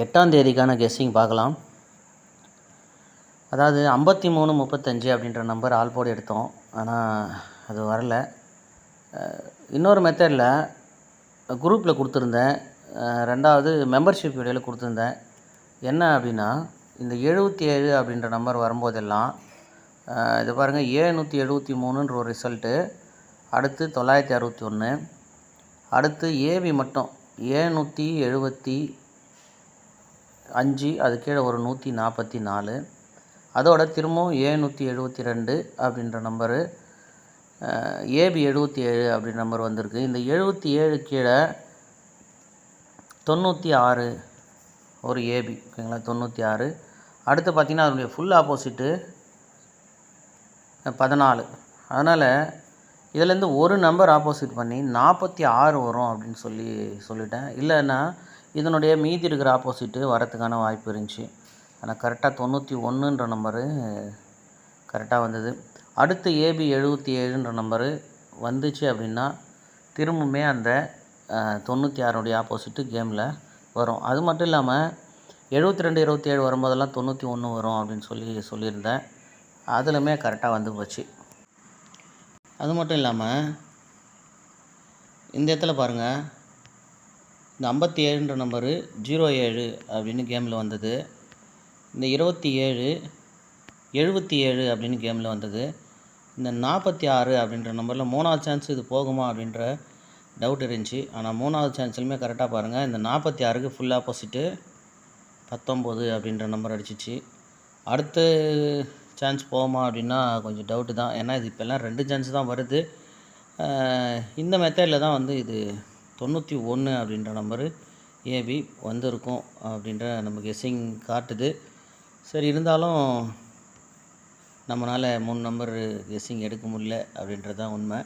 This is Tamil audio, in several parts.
8ஆம் தேதிக்கான கெஸ்ஸிங் பார்க்கலாம். அதாவது 5335 அப்படின்ற நம்பர் ஆல் போர்டு எடுத்தோம். ஆனால் அது வரல. இன்னொரு மெத்தடில் குரூப்பில் கொடுத்துருந்தேன். ரெண்டாவது மெம்பர்ஷிப் வீடியோவில் கொடுத்துருந்தேன். என்ன அப்படின்னா, இந்த 77 அப்படின்ற நம்பர் வரும்போதெல்லாம் இது பாருங்கள், 773ன்ற ஒரு ரிசல்ட்டு, அடுத்து 961, அடுத்து ஏபி மட்டும் 775, அது கீழே ஒரு 144, அதோட திரும்பவும் 772 அப்படின்ற நம்பரு, ஏபி 77 அப்படின்ற நம்பர் வந்திருக்கு. இந்த 77 கீழே 96 ஒரு ஏபி, ஓகேங்களா, 96. அடுத்து பார்த்திங்கன்னா அதனுடைய ஃபுல் ஆப்போசிட்டு 14. அதனால் இதிலேருந்து ஒரு நம்பர் ஆப்போசிட் பண்ணி 46 வரும் அப்படின்னு சொல்லிட்டேன். இல்லைன்னா இதனுடைய மீதி இருக்கிற ஆப்போசிட்டு வரத்துக்கான வாய்ப்பு இருந்துச்சு. ஆனால் கரெக்டாக 91ன்ற நம்பரு கரெக்டாக வந்தது. அடுத்து ஏபி 77ன்ற நம்பரு வந்துச்சு அப்படின்னா திரும்பவுமே அந்த 96னுடைய ஆப்போசிட்டு கேமில் வரும். அது மட்டும் இல்லாமல் 72 27 வரும்போதெல்லாம் 91 வரும் அப்படின்னு சொல்லியிருந்தேன். அதுலையுமே கரெக்டாக வந்து போச்சு. அது மட்டும் இல்லாமல் இந்த இடத்துல பாருங்கள், இந்த 57ன்ற நம்பரு 07 அப்படின்னு கேமில் வந்தது. இந்த 27 77 அப்படின்னு கேமில் வந்தது. இந்த 46 அப்படின்ற நம்பரில் 3வது சான்ஸ் இது போகுமா அப்படின்ற டவுட் இருந்துச்சு. ஆனால் 3வது சான்ஸ்லையுமே கரெக்டாக பாருங்கள், இந்த 46க்கு ஃபுல் ஆப்போசிட்டு 19 அப்படின்ற நம்பர் அடிச்சிச்சு. அடுத்து சான்ஸ் போகுமா அப்படின்னா கொஞ்சம் டவுட்டு தான். ஏன்னா இது இப்போல்லாம் 2 சான்ஸ் தான் வருது. இந்த மெத்தடில் தான் வந்து இது 91 அப்படின்ற நம்பரு ஏபி வந்திருக்கும் அப்படின்ற நமக்கு கெஸ்ஸிங் காட்டுது. சரி, இருந்தாலும் நம்மளால் 3 நம்பர் கெஸ்ஸிங் எடுக்க முடியல அப்படின்றது தான் உண்மை.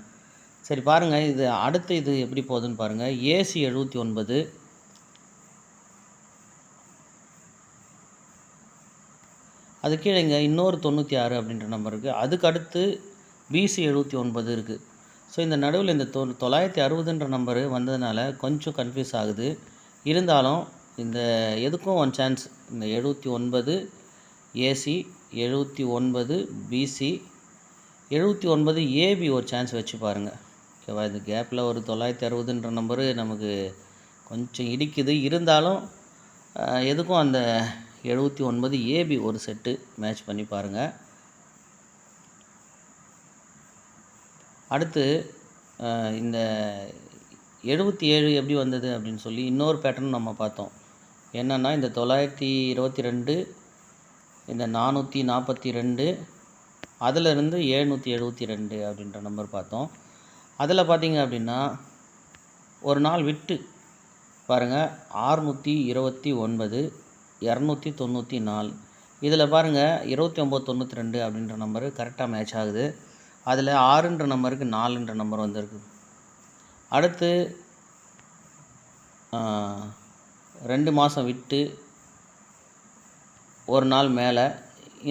சரி பாருங்கள், இது அடுத்து இது எப்படி போகுதுன்னு பாருங்கள். ஏசி 79, அது கீழே இங்கே இன்னொரு 96 அப்படின்ற நம்பர் இருக்குது. அதுக்கு அடுத்து பிசி 79 இருக்குது. ஸோ இந்த நடுவில் இந்த 960ன்ற நம்பரு வந்ததுனால கொஞ்சம் கன்ஃபியூஸ் ஆகுது. இருந்தாலும் இந்த எதுக்கும் ஒன் சான்ஸ், இந்த 79 ஏசி, 79 பிசி, 79 ஏபி ஒரு சான்ஸ் வச்சு பாருங்கள். ஓகேவா, இந்த கேப்பில் ஒரு 960ன்ற நம்பரு நமக்கு கொஞ்சம் இடிக்குது. இருந்தாலும் எதுக்கும் அந்த 79 ஏபி ஒரு செட்டு மேட்ச் பண்ணி பாருங்கள். அடுத்து இந்த 77 எப்படி வந்தது அப்படின்னு சொல்லி இன்னொரு பேட்டர்ன் நம்ம பார்த்தோம். என்னென்னா, இந்த 922, இந்த 442, அதிலிருந்து 772 அப்படின்ற நம்பர் பார்த்தோம். அதில் பார்த்தீங்க அப்படின்னா ஒரு நாள் விட்டு பாருங்கள், 629, 294, இதில் பாருங்கள் 2992 அப்படின்ற நம்பரு கரெக்டாக மேட்ச் ஆகுது. அதில் 6ன்ற நம்பருக்கு 4ன்ற நம்பர் வந்திருக்கு. அடுத்து 2 மாதம் விட்டு ஒரு நாள் மேலே,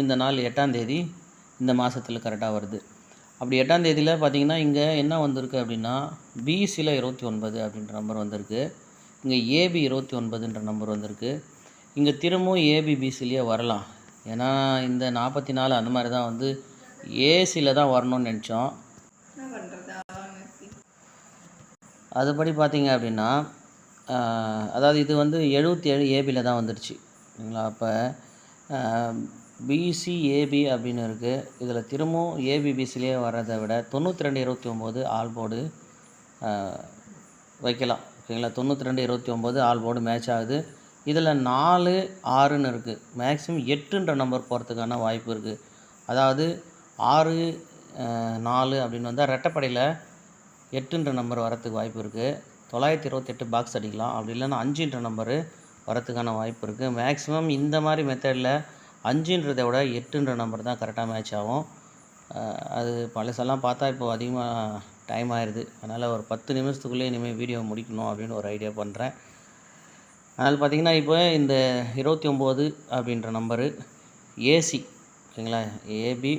இந்த நாள் 8ஆம் தேதி இந்த மாதத்தில் கரெக்டாக வருது. அப்படி 8ஆம் தேதியில் பார்த்திங்கன்னா இங்கே என்ன வந்திருக்கு அப்படின்னா, பிசியில் 29 அப்படின்ற நம்பர் வந்திருக்கு. இங்கே ஏபி 29ன்ற நம்பர் வந்திருக்கு. இங்கே திரும்பவும் ஏபி பிசிலேயே வரலாம். ஏன்னா இந்த 44 அந்த மாதிரி தான் வந்து ஏசியில் தான் வரணும்னு நினச்சோம். அதுபடி பார்த்தீங்க அப்படின்னா அதாவது இது வந்து 77 ஏபியில் தான் வந்துடுச்சு, சரிங்களா. அப்போ பிசி ஏபி அப்படின்னு இருக்குது. இதில் திரும்பவும் ஏபி பிசிலேயே வர்றதை விட 92 29 ஆல் போர்டு வைக்கலாம், ஓகேங்களா. 92 29 ஆல் போர்டு மேட்ச் ஆகுது. இதில் 4 6ன்னு இருக்குது. மேக்ஸிமம் 8ன்ற நம்பர் போகிறதுக்கான வாய்ப்பு இருக்குது. அதாவது 6 4 அப்படின்னு வந்தால் ரெட்டைப்படையில் 8ன்ற நம்பர் வரத்துக்கு வாய்ப்பு இருக்குது. 928 பாக்ஸ் அடிக்கலாம். அப்படி இல்லைன்னா 5ன்ற நம்பரு வரத்துக்கான வாய்ப்பு இருக்குது. மேக்ஸிமம் இந்த மாதிரி மெத்தடில் 5ன்றதை விட 8ன்ற நம்பர் தான் கரெக்டாக மேட்ச் ஆகும். அது பழசெல்லாம் பார்த்தா இப்போ அதிகமாக டைம் ஆயிடுது. அதனால் ஒரு 10 நிமிஷத்துக்குள்ளே இனிமேல் வீடியோ முடிக்கணும் அப்படின்னு ஒரு ஐடியா பண்ணுறேன். அதனால் பார்த்திங்கன்னா இப்போ இந்த 29 அப்படின்ற நம்பரு ஏசி, ஓகேங்களா, ஏபி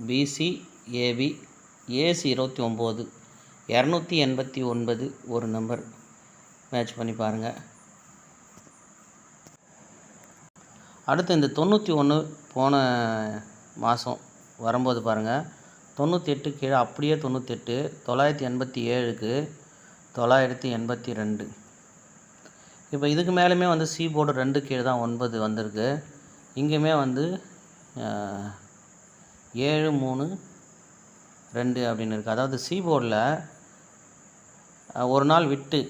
பிசி ஏபி, ஏசி 29 289 ஒரு நம்பர், மேட்ச் பண்ணி பாருங்கள். அடுத்து இந்த 91 போன மாதம் வரும்போது பாருங்கள், 98 கீழே அப்படியே 98, 987க்கு 982. இப்போ இதுக்கு மேலுமே வந்து சி போர்டு 2 கீழே தான் 9 வந்திருக்கு. இங்கேயுமே வந்து 732 அப்படின்னு இருக்குது. அதாவது சி போர்டில் ஒரு நாள் விட்டு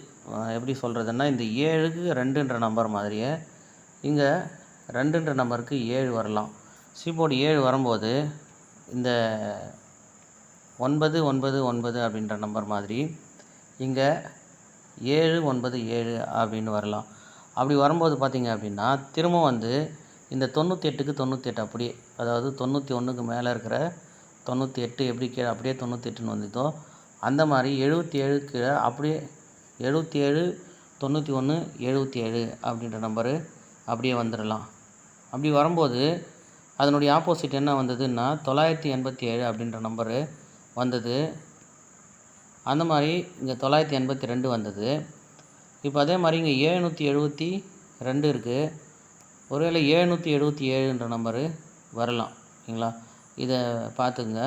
எப்படி சொல்கிறதுன்னா, இந்த 7க்கு 2ன்ற நம்பர் மாதிரியே இங்கே 2ன்ற நம்பருக்கு 7 வரலாம். சி போர்டு 7 வரும்போது இந்த 999 அப்படின்ற நம்பர் மாதிரி இங்கே 797 அப்படின்னு வரலாம். அப்படி வரும்போது பார்த்திங்க அப்படின்னா திரும்ப வந்து இந்த 98க்கு 98 அப்படியே, அதாவது 91க்கு மேலே இருக்கிற 98 எப்படி கீழே அப்படியே 98ன்னு வந்துதோ அந்த மாதிரி 77க்கு அப்படியே 77, 91, 77 அப்படின்ற நம்பரு அப்படியே வந்துடலாம். அப்படி வரும்போது அதனுடைய ஆப்போசிட் என்ன வந்ததுன்னா 987 அப்படின்ற நம்பரு வந்தது. அந்த மாதிரி இங்கே 982 வந்தது. இப்போ அதே மாதிரி இங்கே 772 இருக்குது. ஒருவேளை 777ன்ற நம்பரு வரலாம். ஓகேங்களா, இதை பார்த்துக்குங்க.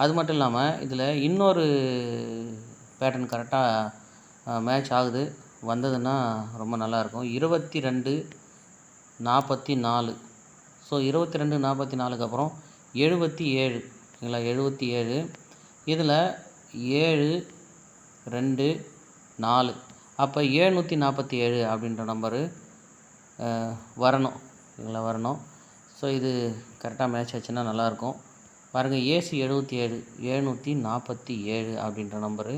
அது மட்டும் இல்லாமல் இதில் இன்னொரு பேட்டர்ன் கரெக்டாக மேட்ச் ஆகுது, வந்ததுன்னா ரொம்ப நல்லாயிருக்கும். 22, 44. ஸோ 22, 44க்கு அப்புறம் 77. ஓகேங்களா, 77. இதில் 7, 2, 4. அப்போ 747 அப்படின்ற நம்பரு வரணும். ஓகேங்களா, வரணும். ஸோ இது கரெக்டாக மேட்ச் ஆச்சுன்னா நல்லாயிருக்கும். பாருங்கள், ஏசி 77, 747 அப்படின்ற நம்பரு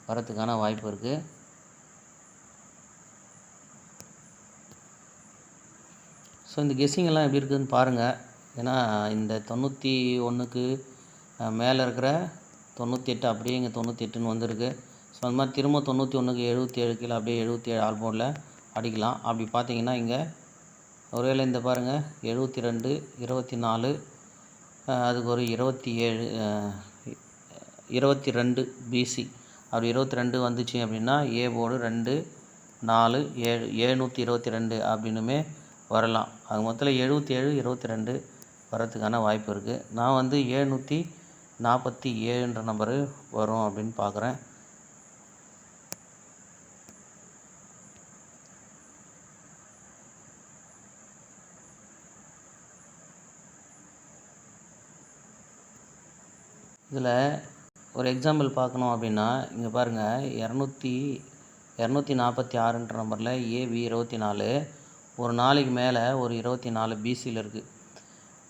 வரத்துக்கான வாய்ப்பு இருக்குது. ஸோ இந்த கெஸ்ஸிங்கெல்லாம் எப்படி இருக்குதுன்னு பாருங்கள். ஏன்னா இந்த 91க்கு மேலே இருக்கிற 98 அப்படியே இங்கே 98ன்னு வந்திருக்கு. ஸோ அந்த மாதிரி திரும்ப 91க்கு 77 கீழே அப்படியே 77 ஆல் போர்டில் அடிக்கலாம். அப்படி பார்த்தீங்கன்னா இங்கே ஒருவேளை இந்த பாருங்கள் 72, 24, அதுக்கு ஒரு 27, 22 பிசி அப்படி 22 வந்துச்சு அப்படின்னா ஏ போர்டு 2, 4, 7, 722 அப்படின்னுமே வரலாம். அது மொத்தத்தில் 77, 22 வரத்துக்கான வாய்ப்பு இருக்குது. நான் வந்து 747ன்ற நம்பரு வரும் அப்படின்னு பார்க்குறேன். இதில் ஒரு எக்ஸாம்பிள் பார்க்கணும் அப்படின்னா இங்கே பாருங்கள், 246ன்ற நம்பரில் ஏபி 24 ஒரு நாளைக்கு மேலே ஒரு 24 பிசியில் இருக்குது.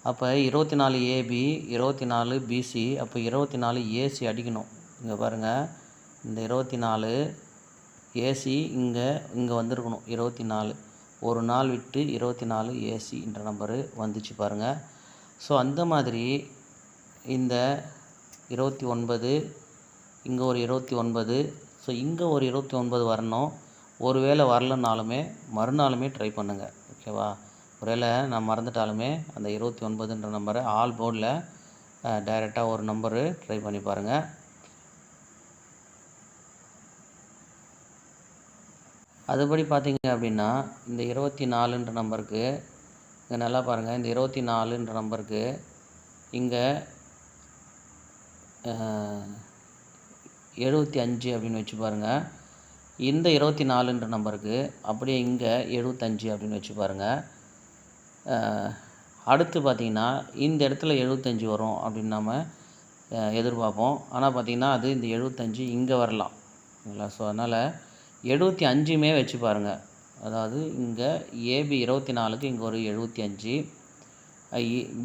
அப்போ 24 ஏபி, 24 பிசி, அப்போ 24 ஏசி அடிக்கணும். இங்கே பாருங்கள், இந்த 24 ஏசி இங்கே வந்திருக்கணும். 24 ஒரு நாள் விட்டு 24 ஏசின்ற நம்பரு வந்துச்சு பாருங்கள். ஸோ அந்த மாதிரி இந்த 29, இங்கே ஒரு 29, ஸோ இங்கே ஒரு 29 வரணும். ஒருவேளை வரலனாலுமே மறுநாளுமே ட்ரை பண்ணுங்கள். ஓகேவா, ஒருவேளை நான் மறந்துட்டாலுமே அந்த 29ன்ற நம்பரை ஆல் போர்டில் டைரெக்டாக ஒரு நம்பரு ட்ரை பண்ணி பாருங்கள். அதுபடி பார்த்தீங்க அப்படின்னா இந்த 24ன்ற நம்பருக்கு இங்கே நல்லா பாருங்கள், இந்த 24ன்ற நம்பருக்கு இங்கே 75 அப்படின்னு வச்சு பாருங்கள். இந்த 24ன்ற நம்பருக்கு அப்படியே இங்கே 75 அப்படின்னு வச்சு பாருங்கள். அடுத்து பார்த்திங்கன்னா இந்த இடத்துல 75 வரும் அப்படின்னு நம்ம எதிர்பார்ப்போம். ஆனால் பார்த்திங்கன்னா அது இந்த 75 இங்கே வரலாம். இல்லைங்களா, ஸோ அதனால் 75மே வச்சு பாருங்கள். அதாவது இங்கே ஏபி 24க்கு இங்கே ஒரு 75,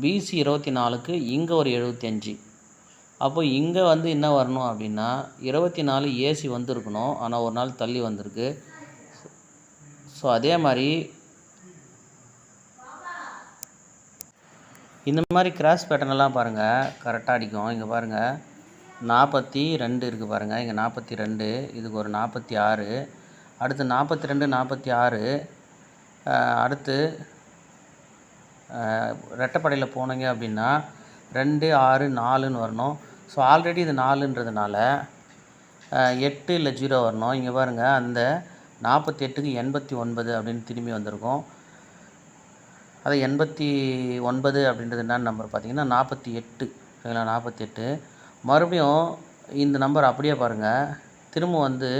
பிசி 24க்கு இங்கே ஒரு 75. அப்போ இங்கே வந்து என்ன வரணும் அப்படின்னா 24 ஏசி வந்திருக்கணும், ஆனால் ஒரு நாள் தள்ளி வந்திருக்கு. ஸோ அதே மாதிரி இந்த மாதிரி கிராஸ் பேட்டர்னெல்லாம் பாருங்கள் கரெக்டாக அடிக்கும். இங்கே பாருங்கள் 42 இருக்குது பாருங்கள், இங்கே 42, இதுக்கு ஒரு 46, அடுத்து 42, 46, அடுத்து ரெட்டைப்படையில் போனீங்க அப்படின்னா 2, 6, 4ன்னு வரணும். ஸோ ஆல்ரெடி இது 4ன்றதுனால 8 இல்லை 0 வரணும். இங்கே பாருங்கள், அந்த 48க்கு 89 அப்படின்னு திரும்பி வந்திருக்கும். அது 89 அப்படின்றது என்ன நம்பர் பார்த்தீங்கன்னா 48. சரிங்களா? 48. மறுபடியும் இந்த நம்பர் அப்படியே பாருங்கள். திரும்ப வந்து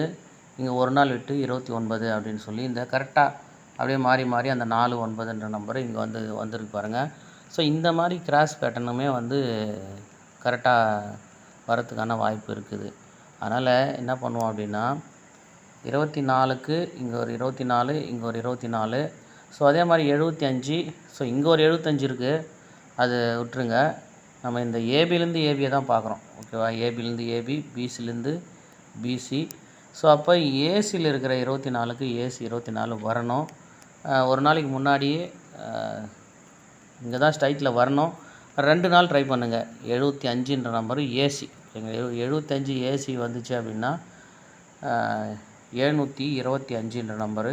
இங்கே ஒரு நாள் விட்டு 29 அப்படின்னு சொல்லி இந்த கரெக்டாக அப்படியே மாறி மாறி அந்த 49ன்ற நம்பர் இங்கே வந்திருக்கு பாருங்கள். ஸோ இந்த மாதிரி கிராஸ் பேட்டர்னுமே வந்து கரெக்டாக வரத்துக்கான வாய்ப்பு இருக்குது. அதனால் என்ன பண்ணுவோம் அப்படின்னா 24க்கு இங்கே ஒரு 24, இங்கே ஒரு 24. ஸோ அதே மாதிரி 75. ஸோ இங்கே ஒரு 75 இருக்குது, அது விட்டுருங்க. நம்ம இந்த ஏபிலேருந்து ஏபியை தான் பார்க்குறோம். ஓகேவா? ஏபிலேருந்து ஏபி, பிசிலேருந்து பிசி. ஸோ அப்போ ஏசியில் இருக்கிற 24க்கு ஏசி 24 வரணும். ஒரு நாளைக்கு முன்னாடியே இங்கே தான் ஸ்ட்ரைட்டில் வரணும். 2 நாள் ட்ரை பண்ணுங்கள். 75ன்ற நம்பரு ஏசி. 75 ஏசி வந்துச்சு அப்படின்னா 725ன்ற நம்பரு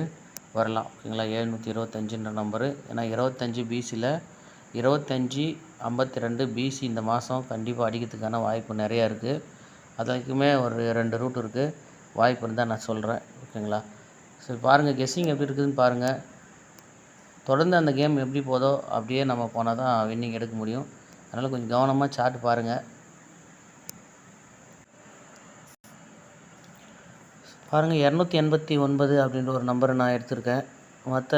வரலாம். ஓகேங்களா? 725ன்ற நம்பரு. ஏன்னா 25 பிசியில் 25 52 பிசி இந்த மாதம் கண்டிப்பாக அடிக்கிறதுக்கான வாய்ப்பு நிறையா இருக்குது. அதுக்குமே ஒரு 2 ரூட் இருக்குது. வாய்ப்பு இருந்தால் நான் சொல்கிறேன். ஓகேங்களா? சரி, பாருங்கள் கெஸ்ஸிங் எப்படி இருக்குதுன்னு பாருங்கள். தொடர்ந்து அந்த கேம் எப்படி போதோ அப்படியே நம்ம போனால் தான் வின்னிங் எடுக்க முடியும். அதனால் கொஞ்சம் கவனமாக சார்ட் பாருங்கள். பாருங்கள் 289 அப்படின்ற ஒரு நம்பரை நான் எடுத்திருக்கேன். மற்ற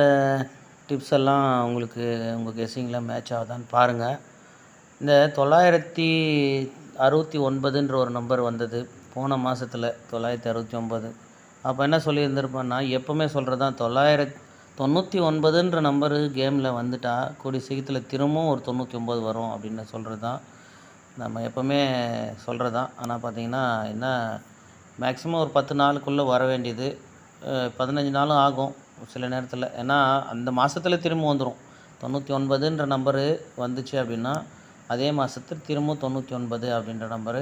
டிப்ஸ் எல்லாம் உங்களுக்கு உங்கள் கெஸ்ஸிங்கில் மேட்ச் ஆகுதான்னு பாருங்கள். இந்த 969ன்ற ஒரு நம்பர் வந்தது போன மாதத்தில். 969 அப்போ என்ன சொல்லியிருந்திருப்பேன்னா, எப்போவுமே சொல்கிறது தான் 999ன்ற நம்பரு கேமில் வந்துட்டால் கூடிய சீக்கிரத்தில் திரும்பவும் ஒரு 99 வரும் அப்படின்னு சொல்கிறது தான் நம்ம எப்போவுமே சொல்கிறது தான். ஆனால் பார்த்திங்கன்னா என்ன, மேக்ஸிமம் ஒரு 10 நாளுக்குள்ளே வர வேண்டியது 15 நாளும் ஆகும் சில நேரத்தில். ஏன்னா அந்த மாதத்தில் திரும்ப வந்துடும். 99ன்ற நம்பரு வந்துச்சு அப்படின்னா அதே மாதத்தில் திரும்ப 99 அப்படின்ற நம்பரு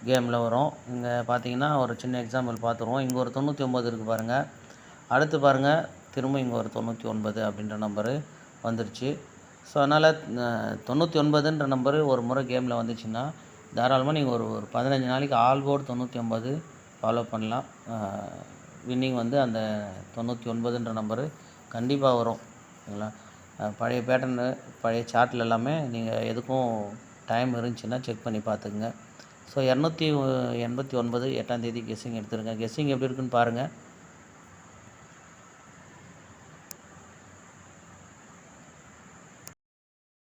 கேமில் வரும். இங்கே பார்த்தீங்கன்னா ஒரு சின்ன எக்ஸாம்பிள் பார்த்துருவோம். இங்கே ஒரு 99 இருக்குது பாருங்கள். அடுத்து பாருங்கள், திரும்ப இங்கே ஒரு 99 அப்படின்ற நம்பரு வந்துருச்சு. ஸோ அதனால் 99ன்ற நம்பரு ஒரு முறை கேமில் வந்துச்சுன்னா தாராளமாக நீங்கள் ஒரு 15 நாளைக்கு ஆல் போர்டு 99 ஃபாலோ பண்ணலாம். வின்னிங் வந்து அந்த 99ன்ற நம்பரு கண்டிப்பாக வரும். ஓகேங்களா? பழைய பேட்டர்னு பழைய சார்ட்டில் எல்லாமே நீங்கள் எதுக்கும் டைம் இருந்துச்சுன்னா செக் பண்ணி பார்த்துக்குங்க. ஸோ 289 8ஆம் தேதி கெஸ்ஸிங் எடுத்துருங்க. கெஸ்ஸிங் எப்படி இருக்குன்னு பாருங்கள்.